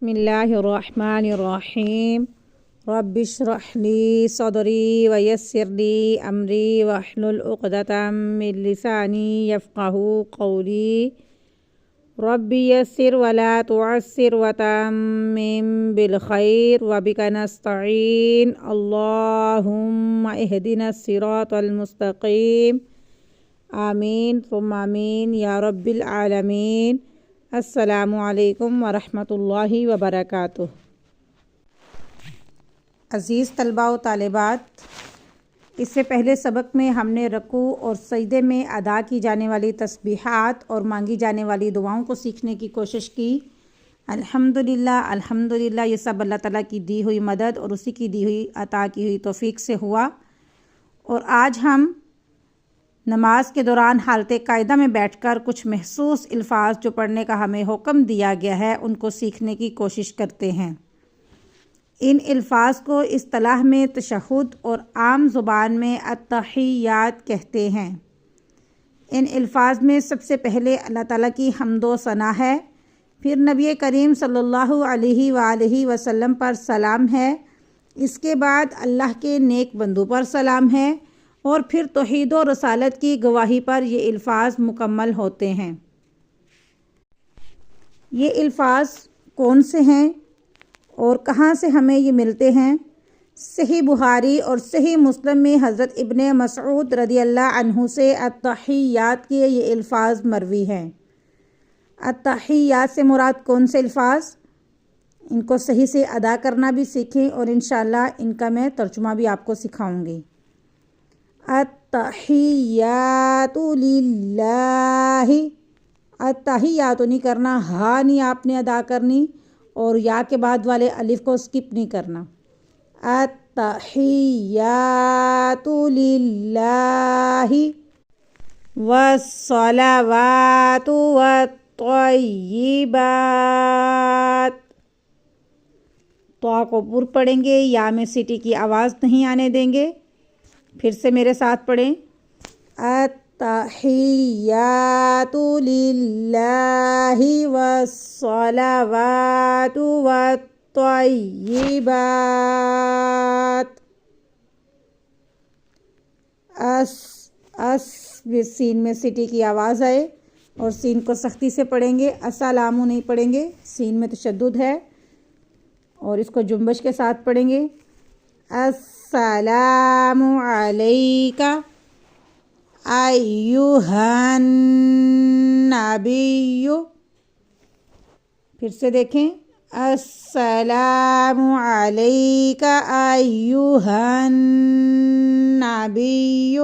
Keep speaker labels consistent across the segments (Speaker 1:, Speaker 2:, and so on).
Speaker 1: بسم اللہ الرحمن الرحیم رب اشرح لی صدری ویسر لی امری واحلل عقدۃ من لسانی یفقہوا قولی رب یسر ولا تعسر وتمم بالخیر وبک نستعین اللہم اہدنا الصراط المستقیم آمین ثم آمین یا رب العالمین۔ السلام علیکم ورحمۃ اللہ وبرکاتہ۔ عزیز طلباء و طالبات، اس سے پہلے سبق میں ہم نے رکوع اور سجدے میں ادا کی جانے والی تسبیحات اور مانگی جانے والی دعاؤں کو سیکھنے کی کوشش کی۔ الحمدللہ یہ سب اللہ تعالیٰ کی دی ہوئی مدد اور اسی کی دی ہوئی عطا کی ہوئی توفیق سے ہوا۔ اور آج ہم نماز کے دوران حالت قاعدہ میں بیٹھ کر کچھ محسوس الفاظ جو پڑھنے کا ہمیں حکم دیا گیا ہے ان کو سیکھنے کی کوشش کرتے ہیں۔ ان الفاظ کو اصطلاح میں تشہد اور عام زبان میں التحیات کہتے ہیں۔ ان الفاظ میں سب سے پہلے اللہ تعالیٰ کی حمد و ثنا ہے، پھر نبی کریم صلی اللہ علیہ وآلہ وسلم پر سلام ہے، اس کے بعد اللہ کے نیک بندوں پر سلام ہے، اور پھر توحید و رسالت کی گواہی پر یہ الفاظ مکمل ہوتے ہیں۔ یہ الفاظ کون سے ہیں اور کہاں سے ہمیں یہ ملتے ہیں؟ صحیح بخاری اور صحیح مسلم میں حضرت ابن مسعود رضی اللہ عنہ سے التحیات کے یہ الفاظ مروی ہیں۔ التحیات سے مراد کون سے الفاظ؟ ان کو صحیح سے ادا کرنا بھی سیکھیں اور انشاءاللہ ان کا میں ترجمہ بھی آپ کو سکھاؤں گی۔ التحیات للہ، التحیات نہیں کرنا، ہاں نہیں آپ نے ادا کرنی، اور یا کے بعد والے الف کو سکپ نہیں کرنا۔ التحیات للہ والصلوات والطیبات۔ تو کو پر پڑھیں گے، یا میں سیٹی کی آواز نہیں آنے دیں گے۔ پھر سے میرے ساتھ پڑھیں۔ التحیات للہ والصلوات والطیبات۔ سین میں سیٹی کی آواز آئے اور سین کو سختی سے پڑھیں گے، السلام نہیں پڑھیں گے، سین میں تشدد ہے، اور اس کو جنبش کے ساتھ پڑھیں گے۔ السلام علیک ایھا النبی۔ پھر سے دیکھیں، السلام علیک ایھا النبی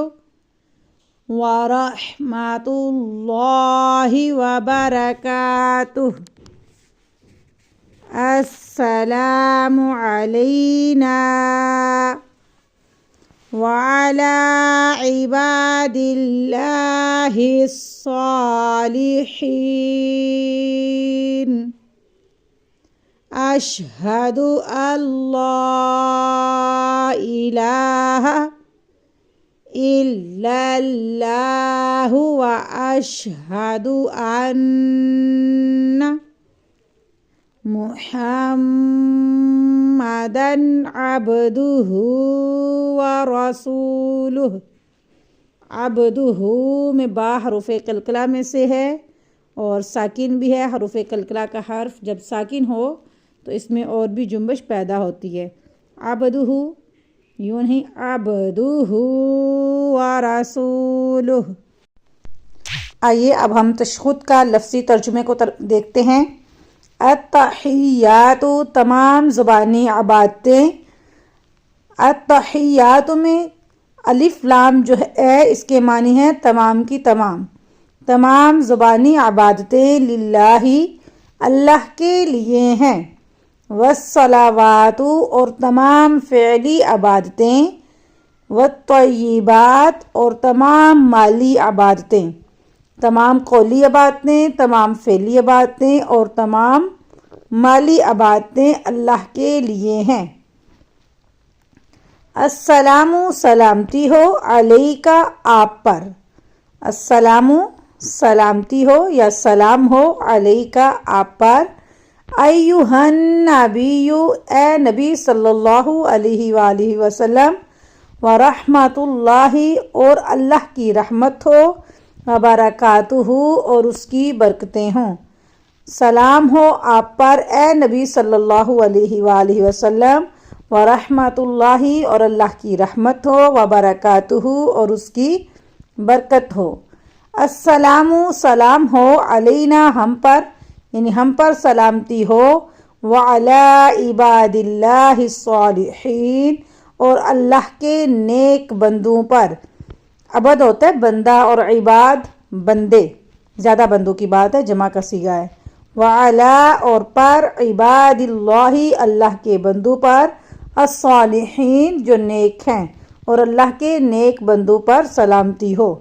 Speaker 1: ورحمۃ اللہ وبرکاتہ۔ السلام علینا وعلی عباد اللہ الصالحین۔ اشہد ان لا الہ الا اللہ واشہد ان محمدًا عبدہ ورسولہ۔ عبدہ میں با حروف قلقلہ میں سے ہے اور ساکن بھی ہے۔ حروف قلقلہ کا حرف جب ساکن ہو تو اس میں اور بھی جنبش پیدا ہوتی ہے۔ عبدہ یوں نہیں، عبدہ ورسولہ۔ آئیے اب ہم تشہد کا لفظی ترجمے کو دیکھتے ہیں۔ التحیات تمام زبانی عبادتیں۔ التحیات میں الف لام جو ہے اس کے معنی ہے تمام کی تمام۔ تمام زبانی عبادتیں للہ اللہ کے لیے ہیں۔ والصلوات اور تمام فعلی عبادتیں، والطیبات اور تمام مالی عبادتیں، تمام قولی عبادتیں، تمام فعلی عبادتیں اور تمام مالی عبادتیں اللہ کے لیے ہیں۔ السلام سلامتی ہو، علیکہ آپ پر۔ السلام سلامتی ہو یا سلام ہو، علیکہ آپ پر، ایہن نبی، اے نبی صلی اللہ علیہ وآلہ وسلم، ورحمۃ اللہ، اور اللہ کی رحمت ہو، وبرکاتہ، اور اس کی برکتیں ہوں، سلام ہو آپ پر اے نبی صلی اللہ علیہ وآلہ وسلم، ورحمۃ اللہ، اور اللہ کی رحمت ہو، وبرکاتہ، اور اس کی برکت ہو، السلام، سلام ہو، علینا، ہم پر، یعنی ہم پر سلامتی ہو، وعلی عباد اللہ الصالحین، اور اللہ کے نیک بندوں پر، عبد ہوتا ہے بندہ اور عباد بندے، زیادہ بندوں کی بات ہے، جمع کا صیغہ ہے، وعلی، اور پر، عباد اللہ، اللہ کے بندوں پر، الصالحین، جو نیک ہیں، اور اللہ کے نیک بندوں پر سلامتی ہو،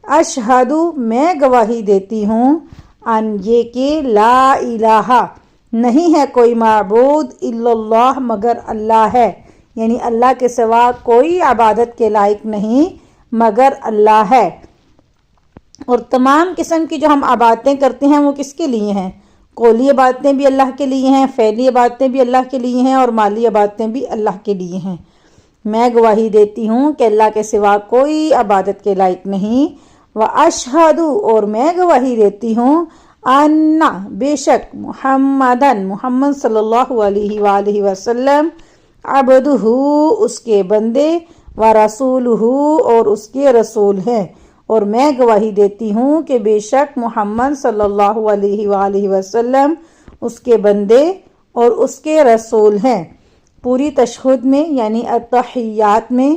Speaker 1: اشہد، میں گواہی دیتی ہوں، ان، یہ کہ لا الہ، نہیں ہے کوئی معبود، الا اللہ، مگر اللہ ہے، یعنی اللہ کے سوا کوئی عبادت کے لائق نہیں مگر اللہ ہے، اور تمام قسم کی جو ہم عبادتیں کرتے ہیں وہ کس کے لیے ہیں؟ قولی عبادتیں بھی اللہ کے لیے ہیں، فعلی عبادتیں بھی اللہ کے لیے ہیں، اور مالی عبادتیں بھی اللہ کے لیے ہیں، میں گواہی دیتی ہوں کہ اللہ کے سوا کوئی عبادت کے لائق نہیں، وَأَشْهَدُ، اور میں گواہی دیتی ہوں، ان، بے شک، محمدن، محمد صلی اللہ علیہ وآلہ وسلم، عبدہ، اس کے بندے، ورسولہ، اور اس کے رسول ہیں، اور میں گواہی دیتی ہوں کہ بے شک محمد صلی اللہ علیہ وآلہ وسلم اس کے بندے اور اس کے رسول ہیں۔ پوری تشہد میں یعنی التحیات میں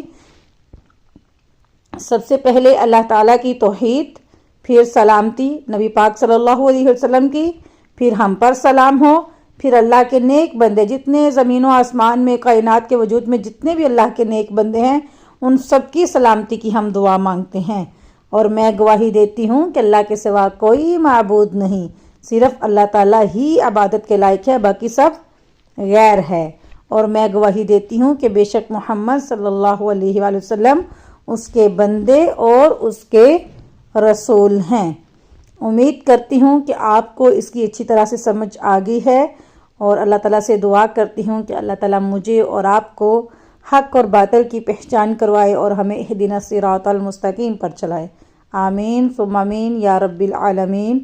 Speaker 1: سب سے پہلے اللہ تعالیٰ کی توحید، پھر سلامتی نبی پاک صلی اللہ علیہ وسلم کی، پھر ہم پر سلام ہو، پھر اللہ کے نیک بندے، جتنے زمین و آسمان میں کائنات کے وجود میں جتنے بھی اللہ کے نیک بندے ہیں ان سب کی سلامتی کی ہم دعا مانگتے ہیں، اور میں گواہی دیتی ہوں کہ اللہ کے سوا کوئی معبود نہیں، صرف اللہ تعالیٰ ہی عبادت کے لائق ہے، باقی سب غیر ہے، اور میں گواہی دیتی ہوں کہ بے شک محمد صلی اللہ علیہ وآلہ وسلم اس کے بندے اور اس کے رسول ہیں۔ امید کرتی ہوں کہ آپ کو اس کی اچھی طرح سے سمجھ آ گئی ہے، اور اللہ تعالیٰ سے دعا کرتی ہوں کہ اللہ تعالیٰ مجھے اور آپ کو حق اور باطل کی پہچان کروائے اور ہمیں اہدنا الصراط المستقیم پر چلائے، آمین ثم آمین یا رب العالمین۔